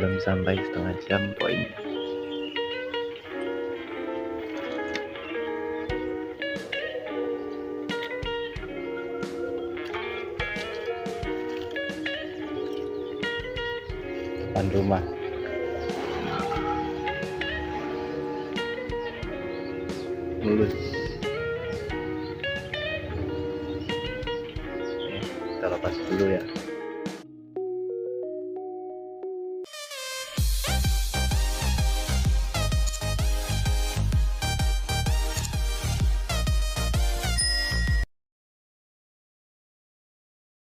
belum sampai setengah jam poinnya. Depan rumah. Mulus. Oke, kita lepas dulu ya.